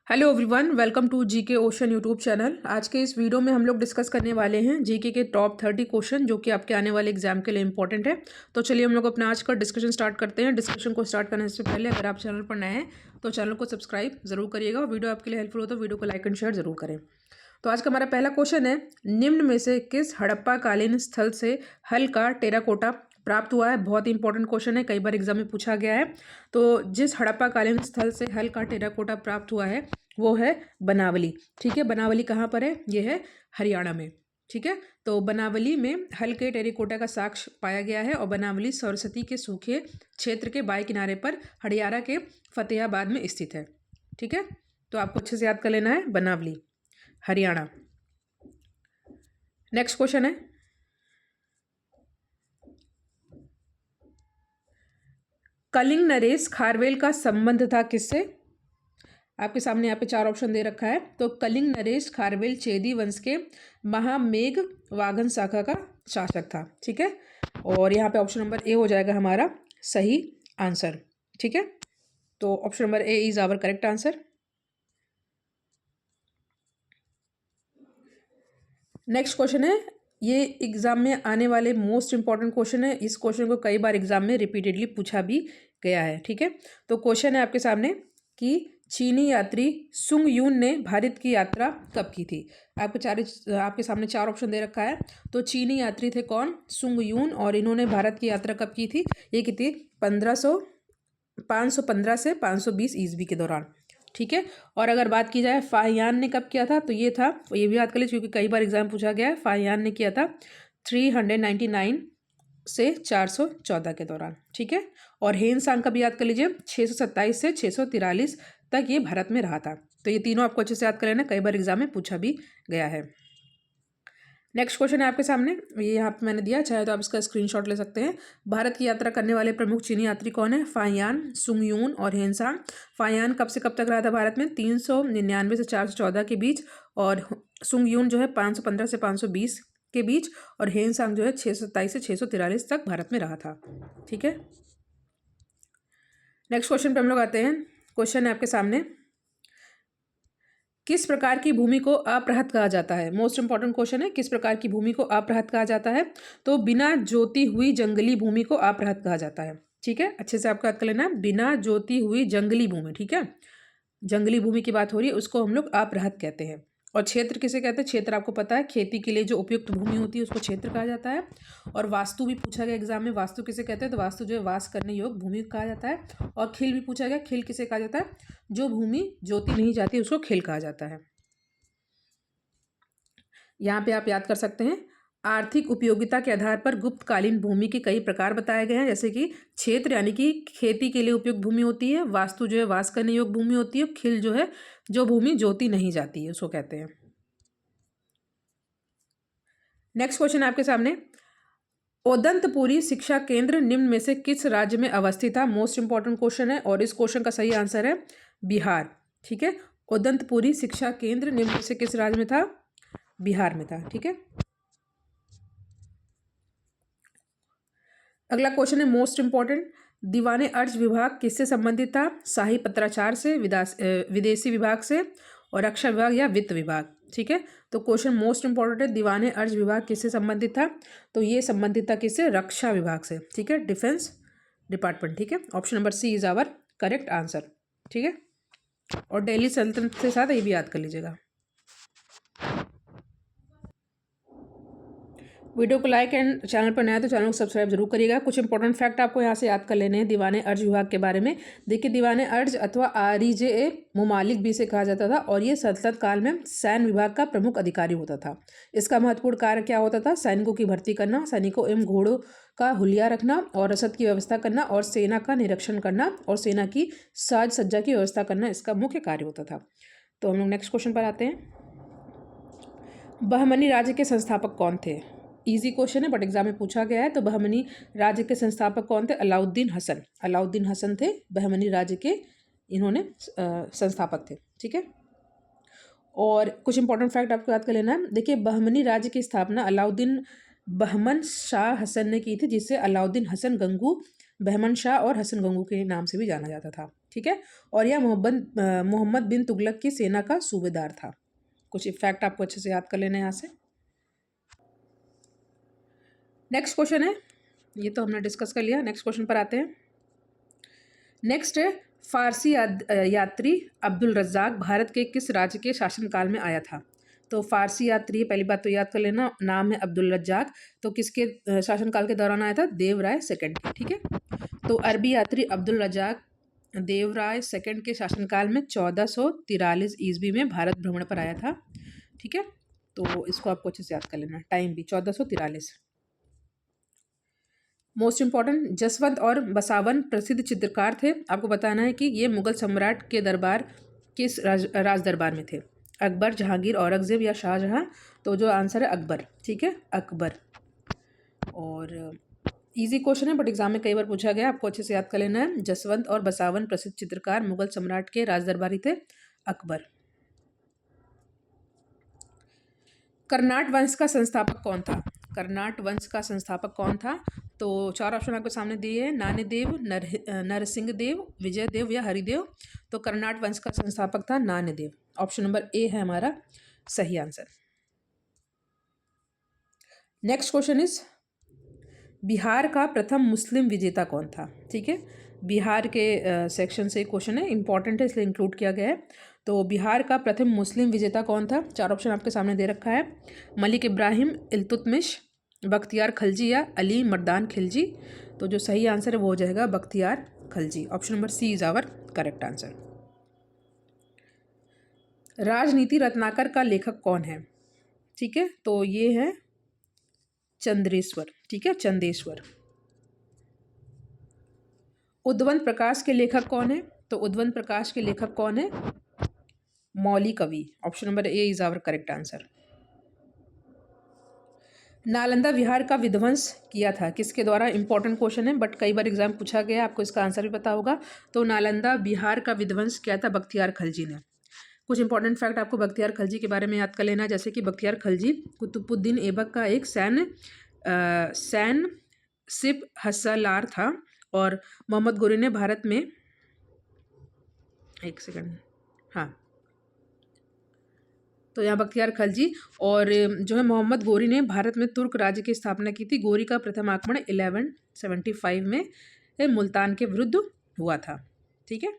Hello everyone, welcome to GK ocean YouTube channel. आज के इस वीडियो में हम लोग डिस्कस करने वाले हैं जीके के टॉप 30 क्वेश्चन जो कि आपके आने वाले एग्जाम के लिए इंपॉर्टेंट है। तो चलिए हम लोग अपना आज का डिस्कशन स्टार्ट करते हैं। डिस्कशन को स्टार्ट करने से पहले अगर आप चैनल पर नए हैं तो चैनल को सब्सक्राइब जरूर करिएगा और वीडियो आपके लिए हेल्पफुल हो तो वीडियो को लाइक एंड शेयर जरूर करें। तो आज का हमारा पहला क्वेश्चन है, निम्न में से किस हड़प्पा कालीन स्थल से हल का टेराकोटा प्राप्त हुआ है। बहुत ही इंपॉर्टेंट क्वेश्चन है, कई बार एग्जाम में पूछा गया है। तो जिस हड़प्पा कालीन स्थल से हल का टेराकोटा प्राप्त हुआ है वो है बनावली। ठीक है, बनावली कहाँ पर है? ये है हरियाणा में। ठीक है, तो बनावली में हल के टेराकोटा का साक्ष्य पाया गया है और बनावली सरस्वती के सूखे क्षेत्र के बाएं किनारे पर हरियाणा के फतेहाबाद में स्थित है। ठीक है, तो आपको अच्छे से याद कर लेना है, बनावली हरियाणा। नेक्स्ट क्वेश्चन है, कलिंग नरेश खारवेल का संबंध था किससे? आपके सामने यहाँ पे चार ऑप्शन दे रखा है। तो कलिंग नरेश खारवेल चेदी वंश के महामेघ वागन शाखा का शासक था। ठीक है, और यहाँ पे ऑप्शन नंबर ए हो जाएगा हमारा सही आंसर। ठीक है, तो option number A is our correct answer. Next question है, ये एग्जाम में आने वाले मोस्ट इंपॉर्टेंट क्वेश्चन है। इस क्वेश्चन को कई बार एग्जाम में रिपीटेडली पूछा भी गया है। ठीक है, तो क्वेश्चन है आपके सामने कि चीनी यात्री सुंग यून ने भारत की यात्रा कब की थी। आपके सामने चार ऑप्शन दे रखा है। तो चीनी यात्री थे कौन? सुंग यून, और इन्होंने भारत की यात्रा कब की थी? ये की थी 515 से 520 ईस्वी के दौरान। ठीक है, और अगर बात की जाए फाहियान ने कब किया था, तो ये था, ये भी याद कर लीजिए क्योंकि कई बार एग्जाम पूछा गया है। फाहियान ने किया था 399 से 414 के दौरान। ठीक है, और हेन सांग का भी याद कर लीजिए, 627 से 643 तक ये भारत में रहा था। तो ये तीनों आपको अच्छे से याद कर लेना, कई बार एग्जाम में पूछा भी गया है। नेक्स्ट क्वेश्चन है आपके सामने, ये यहाँ पे मैंने दिया, चाहे तो आप इसका स्क्रीनशॉट ले सकते हैं। भारत की यात्रा करने वाले प्रमुख चीनी यात्री कौन है? फाहियान, सुंग यून और हेनसांग। फाहियान कब से कब तक रहा था भारत में? 399 से 414 के बीच, और सुंग यून जो है 515 से 520 के बीच, और हेनसांग जो है 627 से 643 तक भारत में रहा था। ठीक है, नेक्स्ट क्वेश्चन पे हम लोग आते हैं। क्वेश्चन है आपके सामने, किस प्रकार की भूमि को अप्रहत कहा जाता है? मोस्ट इंपॉर्टेंट क्वेश्चन है, किस प्रकार की भूमि को अप्रहत कहा जाता है? तो बिना जोती हुई जंगली भूमि को अप्रहत कहा जाता है। ठीक है, अच्छे से आपको याद कर लेना है, बिना जोती हुई जंगली भूमि। ठीक है, जंगली भूमि की बात हो रही है, उसको हम लोग अप्रहत कहते हैं। और क्षेत्र किसे कहते हैं? क्षेत्र आपको पता है, खेती के लिए जो उपयुक्त भूमि होती है उसको क्षेत्र कहा जाता है। और वास्तु भी पूछा गया एग्जाम में, वास्तु किसे कहते हैं? तो वास्तु जो है वास करने योग्य भूमि कहा जाता है। और खिल भी पूछा गया, खिल किसे कहा जाता है? जो भूमि जोती नहीं जाती उसको खिल कहा जाता है। यहाँ पे आप याद कर सकते हैं, आर्थिक उपयोगिता के आधार पर गुप्तकालीन भूमि के कई प्रकार बताए गए हैं, जैसे कि क्षेत्र यानी कि खेती के लिए उपयुक्त भूमि होती है, वास्तु जो है वास करने योग्य भूमि होती है, खिल जो है जो भूमि जोती नहीं जाती है उसको कहते हैं। नेक्स्ट क्वेश्चन आपके सामने, ओदंतपुरी शिक्षा केंद्र निम्न में से किस राज्य में अवस्थित था? मोस्ट इंपॉर्टेंट क्वेश्चन है और इस क्वेश्चन का सही आंसर है बिहार। ठीक है, ओदंतपुरी शिक्षा केंद्र निम्न में से किस राज्य में था? बिहार में था। ठीक है, अगला क्वेश्चन है मोस्ट इंपॉर्टेंट, दीवाने अर्ज विभाग किससे संबंधित था? शाही पत्राचार से, विदेशी विभाग से, और रक्षा विभाग या वित्त विभाग। ठीक है, तो क्वेश्चन मोस्ट इंपॉर्टेंट है, दीवाने अर्ज विभाग किससे संबंधित था? तो ये संबंधित था किससे? रक्षा विभाग से। ठीक है, डिफेंस डिपार्टमेंट। ठीक है, option number C is our correct answer. ठीक है, और दिल्ली सल्तनत के साथ ये भी याद कर लीजिएगा। वीडियो को लाइक एंड चैनल पर नया तो चैनल को सब्सक्राइब जरूर करिएगा। कुछ इंपॉर्टेंट फैक्ट आपको यहाँ से याद कर लेने हैं दीवाने अर्ज विभाग के बारे में। देखिए, दीवाने अर्ज अथवा REJA मुमालिक भी से कहा जाता था, और ये सल्तनत काल में सैन्य विभाग का प्रमुख अधिकारी होता था। इसका महत्वपूर्ण कार्य क्या होता था? सैनिकों की भर्ती करना, सैनिकों एवं घोड़ों का हुलिया रखना, और रसद की व्यवस्था करना, और सेना का निरीक्षण करना, और सेना की साज सज्जा की व्यवस्था करना इसका मुख्य कार्य होता था। तो हम लोग नेक्स्ट क्वेश्चन पर आते हैं, बहमनी राज्य के संस्थापक कौन थे? इजी क्वेश्चन है बट एग्जाम में पूछा गया है। तो बहमनी राज्य के संस्थापक कौन थे? अलाउद्दीन हसन। अलाउद्दीन हसन थे बहमनी राज्य के, इन्होंने संस्थापक थे। ठीक है, और कुछ इंपॉर्टेंट फैक्ट आपको याद कर लेना है। देखिए, बहमनी राज्य की स्थापना अलाउद्दीन बहमन शाह हसन ने की थी, जिससे अलाउद्दीन हसन गंगू, बहमन शाह और हसन गंगू के नाम से भी जाना जाता था। ठीक है, और यह मोहम्मद बिन तुगलक की सेना का सूबेदार था। कुछ फैक्ट आपको अच्छे से याद कर लेना है यहाँ से। नेक्स्ट क्वेश्चन है, ये तो हमने डिस्कस कर लिया, नेक्स्ट क्वेश्चन पर आते हैं। नेक्स्ट है, फारसी यात्री अब्दुल रज्जाक भारत के किस राज्य के शासनकाल में आया था? तो फारसी यात्री, पहली बात तो याद कर लेना, नाम है अब्दुल रज्जाक, तो किसके शासनकाल के दौरान आया था? देवराय सेकंड के। ठीक है, तो अरबी यात्री अब्दुल रज्जाक देवराय सेकंड के शासनकाल में 1443 ईस्वी में भारत भ्रमण पर आया था। ठीक है, तो इसको आपको अच्छे से याद कर लेना, टाइम भी 1443। मोस्ट इंपॉर्टेंट, जसवंत और बसावन प्रसिद्ध चित्रकार थे। आपको बताना है कि ये मुगल सम्राट के दरबार किस राज दरबार में थे? अकबर, जहांगीर, औरंगजेब या शाहजहां? तो जो आंसर है अकबर। ठीक है, अकबर। और इजी क्वेश्चन है बट एग्जाम में कई बार पूछा गया, आपको अच्छे से याद कर लेना है। जसवंत और बसावन प्रसिद्ध चित्रकार, मुगल सम्राट के राज दरबारी थे अकबर। कर्नाट वंश का संस्थापक कौन था? कर्नाट वंश का संस्थापक कौन था? तो 4 ऑप्शन आपके सामने दिए हैं, नान्यदेव, नरसिंह देव, विजय देव या हरिदेव। तो कर्नाट वंश का संस्थापक था नान्यदेव। ऑप्शन नंबर ए है हमारा सही answer. Next question is, Bihar का प्रथम मुस्लिम विजेता कौन था? ठीक है, बिहार के सेक्शन से क्वेश्चन है, इंपॉर्टेंट है इसलिए इंक्लूड किया गया है। तो बिहार का प्रथम मुस्लिम विजेता कौन था? 4 ऑप्शन आपके सामने दे रखा है, मलिक इब्राहिम, इल्तुतमिश, बख्तियार खलजी या अली मर्दान खिलजी। तो जो सही आंसर है वो हो जाएगा Bakhtiyar Khalji. Option number C is our correct answer. Rajniti Ratnakar का लेखक कौन है? ठीक है, तो ये है चंद्रेश्वर। ठीक है, चंदेश्वर। उद्वंत प्रकाश के लेखक कौन है? तो उद्वंत प्रकाश के लेखक कौन है? मौली कवि। Option number A is our correct answer. Nalanda Vihar का विध्वंस किया था किसके द्वारा? इंपॉर्टेंट क्वेश्चन है बट कई बार एग्जाम पूछा गया, आपको इसका आंसर भी पता होगा। तो नालंदा विहार का विध्वंस किया था बख्तियार खलजी ने। कुछ इंपॉर्टेंट फैक्ट आपको बख्तियार खलजी के बारे में याद कर लेना है, जैसे कि बख्तियार खलजी कुतुबुद्दीन ऐबक का एक सैन सिप हस्सलार था, और मोहम्मद गोरी ने भारत में, एक सेकंड, हाँ, तो यहाँ बख्तियार खलजी और जो है मोहम्मद गोरी ने भारत में तुर्क राज्य की स्थापना की थी। गोरी का प्रथम आक्रमण 1175 में मुल्तान के विरुद्ध हुआ था। ठीक है,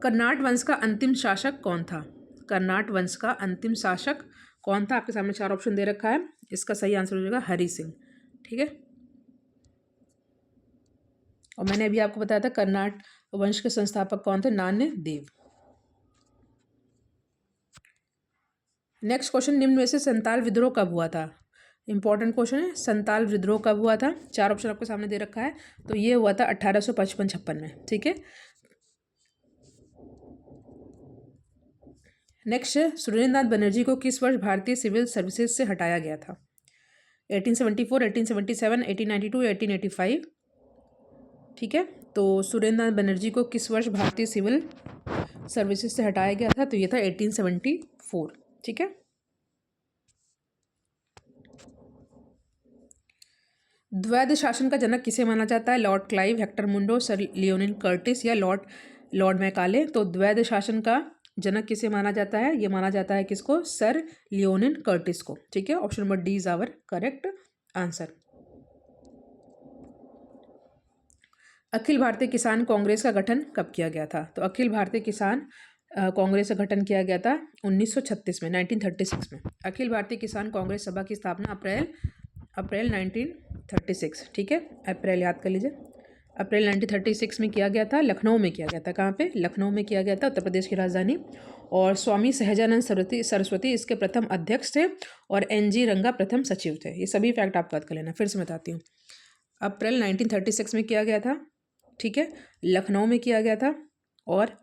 कर्नाट वंश का अंतिम शासक कौन था? कर्नाट वंश का अंतिम शासक कौन था? आपके सामने 4 ऑप्शन दे रखा है, इसका सही आंसर हो जाएगा हरि सिंह। ठीक है, और मैंने अभी आपको बताया था कर्नाट वंश के संस्थापक कौन थे? नान्यदेव। नेक्स्ट क्वेश्चन, निम्न में से संताल विद्रोह कब हुआ था? इंपॉर्टेंट क्वेश्चन है, संताल विद्रोह कब हुआ था? 4 ऑप्शन आपके सामने दे रखा है, तो ये हुआ था 1855-56 में। ठीक है, नेक्स्ट है, सुरेंद्र नाथ बनर्जी को किस वर्ष भारतीय सिविल सर्विसेज से हटाया गया था? 1874, 1877, 1892 या 1885? ठीक है, तो सुरेंद्र नाथ बनर्जी को किस वर्ष भारतीय सिविल सर्विसेज से हटाया गया था? तो ये था 1874। ठीक है, द्वैध शासन का जनक किसे माना जाता है? Lord Clive, Hector Munro, sir Lionel Curtis या लॉर्ड मैकाले? तो द्वैध शासन का जनक किसे माना जाता है? ये माना जाता है किसको? सर लियोनिन कर्टिस को। ठीक है, option number D is our correct answer. Akhil Bharatiya Kisan Congress का गठन कब किया गया था? तो अखिल भारतीय किसान कांग्रेस का गठन किया गया था 1936 में, 1936 में। अखिल भारतीय किसान कांग्रेस सभा की स्थापना अप्रैल 1936। ठीक है, अप्रैल याद कर लीजिए, अप्रैल 1936 में किया गया था। लखनऊ में किया गया था। कहाँ पे? लखनऊ में किया गया था, उत्तर प्रदेश की राजधानी। और स्वामी सहजानंद सरस्वती इसके प्रथम अध्यक्ष थे, और NG रंगा प्रथम सचिव थे। ये सभी फैक्ट आप याद कर लेना, फिर से बताती हूँ। अप्रैल 1936 में किया गया था। ठीक है, लखनऊ में किया गया था, और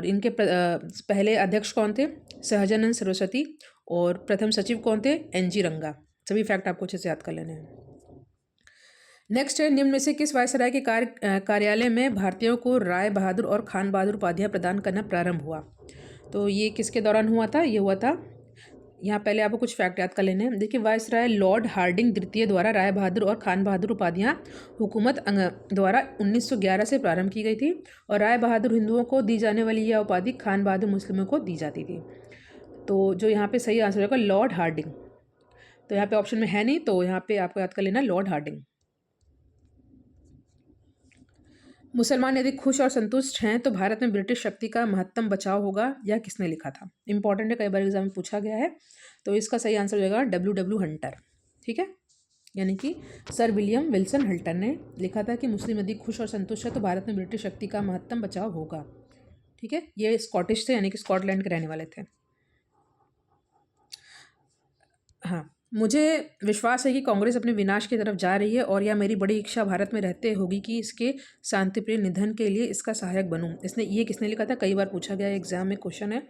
इनके पहले अध्यक्ष कौन थे? सहजानंद सरस्वती, और प्रथम सचिव कौन थे? NG रंगा। सभी फैक्ट आपको अच्छे से याद कर लेने हैं। नेक्स्ट है, निम्न में से किस वायसराय के कार्यालय में भारतीयों को राय बहादुर और खान बहादुर उपाधियां प्रदान करना प्रारंभ हुआ? तो ये किसके दौरान हुआ था? ये हुआ था यहाँ पहले आपको कुछ फैक्ट याद कर लेने हैं। देखिए, वायसराय लॉर्ड हार्डिंग द्वितीय द्वारा राय बहादुर और खान बहादुर उपाधियाँ हुकूमत द्वारा 1911 से प्रारंभ की गई थी और राय बहादुर हिंदुओं को दी जाने वाली यह उपाधि खान बहादुर मुस्लिमों को दी जाती थी। तो जो यहाँ पे सही आंसर होगा लॉर्ड हार्डिंग। तो यहाँ पे ऑप्शन में है नहीं, तो यहाँ पे आपको याद कर लेना लॉर्ड हार्डिंग। मुसलमान यदि खुश और संतुष्ट हैं तो भारत में ब्रिटिश शक्ति का महत्तम बचाव होगा, यह किसने लिखा था? इंपॉर्टेंट है, कई बार एग्जाम में पूछा गया है। तो इसका सही आंसर हो जाएगा W हंटर। ठीक है, यानी कि सर विलियम विल्सन हंटर ने लिखा था कि मुस्लिम यदि खुश और संतुष्ट है तो भारत में ब्रिटिश शक्ति का महत्तम बचाव होगा। ठीक है, ये स्कॉटिश थे, यानी कि स्कॉटलैंड के रहने वाले थे। हाँ, मुझे विश्वास है कि कांग्रेस अपने विनाश की तरफ जा रही है और यह मेरी बड़ी इच्छा भारत में रहते होगी कि इसके शांतिप्रिय निधन के लिए इसका सहायक बनूं। ये किसने लिखा था? कई बार पूछा गया एग्जाम में क्वेश्चन है,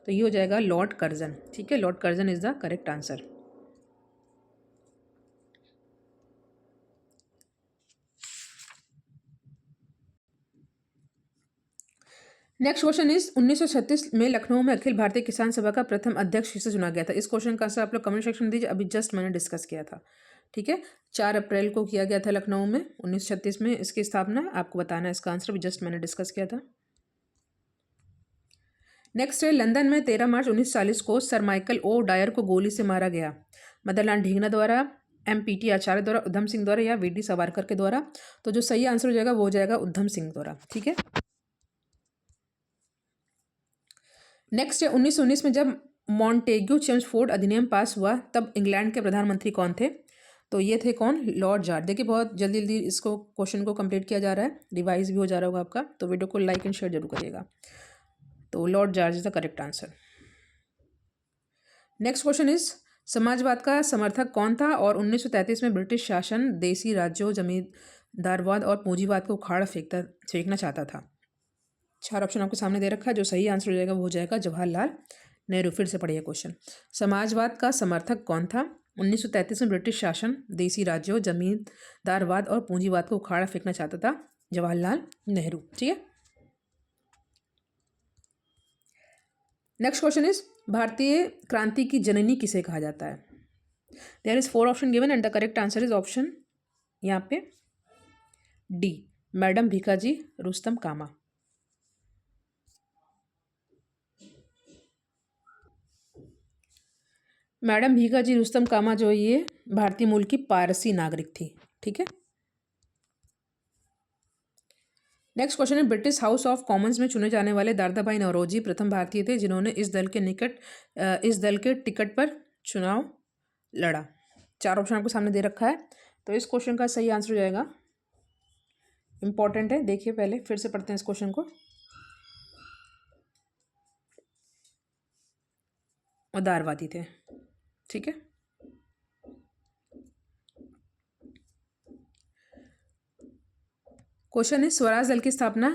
तो ये हो जाएगा लॉर्ड कर्जन। ठीक है, Lord Curzon is the correct answer. Next question is 1936 में लखनऊ में अखिल भारतीय किसान सभा का प्रथम अध्यक्ष किसे चुना गया था? इस क्वेश्चन का आंसर आप लोग कमेंट सेक्शन में दीजिए, अभी जस्ट मैंने डिस्कस किया था। ठीक है, 4 अप्रैल को किया गया था लखनऊ में 1936 में इसकी स्थापना। आपको बताना है इसका आंसर, भी जस्ट मैंने डिस्कस किया था। नेक्स्ट है, लंदन में 13 मार्च 1940 को सर माइकल ओ डायर को गोली से मारा गया। मदनलाल ढींगरा द्वारा, MPT आचार्य द्वारा, उधम सिंह द्वारा या VD सावरकर के द्वारा? तो जो सही आंसर हो जाएगा वो हो जाएगा उधम सिंह द्वारा। ठीक है, नेक्स्ट है, 1919 में जब मॉन्टेग्यू चेम्सफोर्ड अधिनियम पास हुआ तब इंग्लैंड के प्रधानमंत्री कौन थे? तो ये थे कौन? Lord George. देखिए, बहुत जल्दी जल्दी इसको क्वेश्चन को कंप्लीट किया जा रहा है, रिवाइज भी हो जा रहा होगा आपका, तो वीडियो को लाइक एंड शेयर जरूर करिएगा। तो Lord George is the correct answer. Next question is, समाजवाद का समर्थक कौन था और 1933 में ब्रिटिश शासन देसी राज्यों, जमींदारवाद और पूंजीवाद को उखाड़ फेंकना चाहता था? 4 ऑप्शन आपके सामने दे रखा है, जो सही आंसर हो जाएगा वो हो जाएगा जवाहरलाल नेहरू। फिर से पढ़िए क्वेश्चन, समाजवाद का समर्थक कौन था? 1933 में ब्रिटिश शासन देसी राज्यों, जमींदारवाद और पूंजीवाद को उखाड़ा फेंकना चाहता था? जवाहरलाल नेहरू। ठीक है, नेक्स्ट क्वेश्चन इज, भारतीय क्रांति की जननी किसे कहा जाता है? There is 4 option given and the correct answer is option यहाँ पे D, madam Bhikaji Rustom Cama. Madam Bhikaji Rustom Cama जो है ये भारतीय मूल की पारसी नागरिक थी। ठीक है, नेक्स्ट क्वेश्चन है, ब्रिटिश हाउस ऑफ कॉमन्स में चुने जाने वाले दादाभाई नौरोजी प्रथम भारतीय थे जिन्होंने इस दल के टिकट पर चुनाव लड़ा। 4 ऑप्शन आपको सामने दे रखा है, तो इस क्वेश्चन का सही आंसर हो जाएगा, इंपॉर्टेंट है, देखिए पहले फिर से पढ़ते हैं इस क्वेश्चन को। उदारवादी थे। ठीक है, क्वेश्चन है, स्वराज दल की स्थापना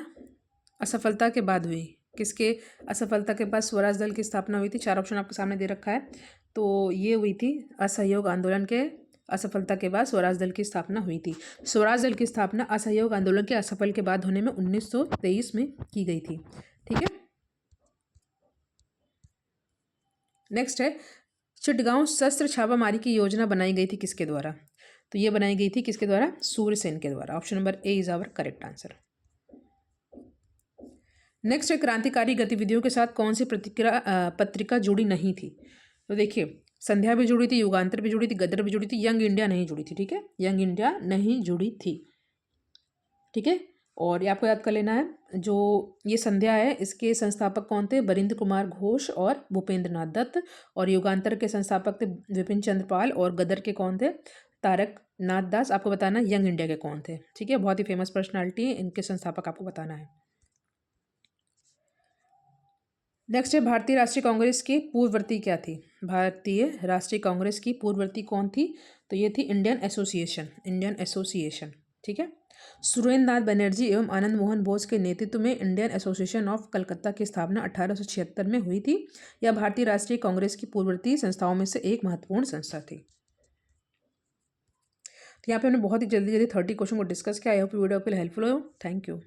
असफलता के बाद हुई? किसके असफलता के बाद स्वराज दल की स्थापना हुई थी? 4 ऑप्शन आपके सामने दे रखा है, तो ये हुई थी असहयोग आंदोलन के असफलता के बाद स्वराज दल की स्थापना हुई थी। स्वराज दल की स्थापना असहयोग आंदोलन के असफल के बाद होने में 1923 में की गई थी। ठीक है, नेक्स्ट है, चिटगांव शस्त्र छापामारी की योजना बनाई गई थी किसके द्वारा? तो ये बनाई गई थी किसके द्वारा? सूर्यसेन के द्वारा। Option number A is our correct answer. Next है, क्रांतिकारी गतिविधियों के साथ कौन सी पत्रिका जुड़ी नहीं थी? तो देखिए, संध्या भी जुड़ी थी, युगांतर भी जुड़ी थी, गदर भी जुड़ी थी, यंग इंडिया नहीं जुड़ी थी। ठीक है, यंग इंडिया नहीं जुड़ी थी। ठीक है, और ये आपको याद कर लेना है, जो ये संध्या है इसके संस्थापक कौन थे? बरिंद्र कुमार घोष और भूपेंद्र नाथ दत्त। और युगांतर के संस्थापक थे विपिन चंद्र पाल। और गदर के कौन थे? तारक नाथ दास। आपको बताना यंग इंडिया के कौन थे। ठीक है, बहुत ही फेमस पर्सनालिटी है, इनके संस्थापक आपको बताना है। नेक्स्ट है, भारतीय राष्ट्रीय कांग्रेस की पूर्ववर्ती क्या थी? भारतीय राष्ट्रीय कांग्रेस की पूर्ववर्ती कौन थी? तो ये थी इंडियन एसोसिएशन। ठीक है, सुरेंद्र नाथ बनर्जी एवं आनंद मोहन बोस के नेतृत्व में इंडियन एसोसिएशन ऑफ कलकत्ता की स्थापना 1876 में हुई थी। यह भारतीय राष्ट्रीय कांग्रेस की पूर्ववर्ती संस्थाओं में से एक महत्वपूर्ण संस्था थी। तो यहाँ पे हमने बहुत ही जल्दी 30 क्वेश्चन को डिस्कस किया। आई होप वीडियो आपके लिए हेल्पफुल हो। Thank you.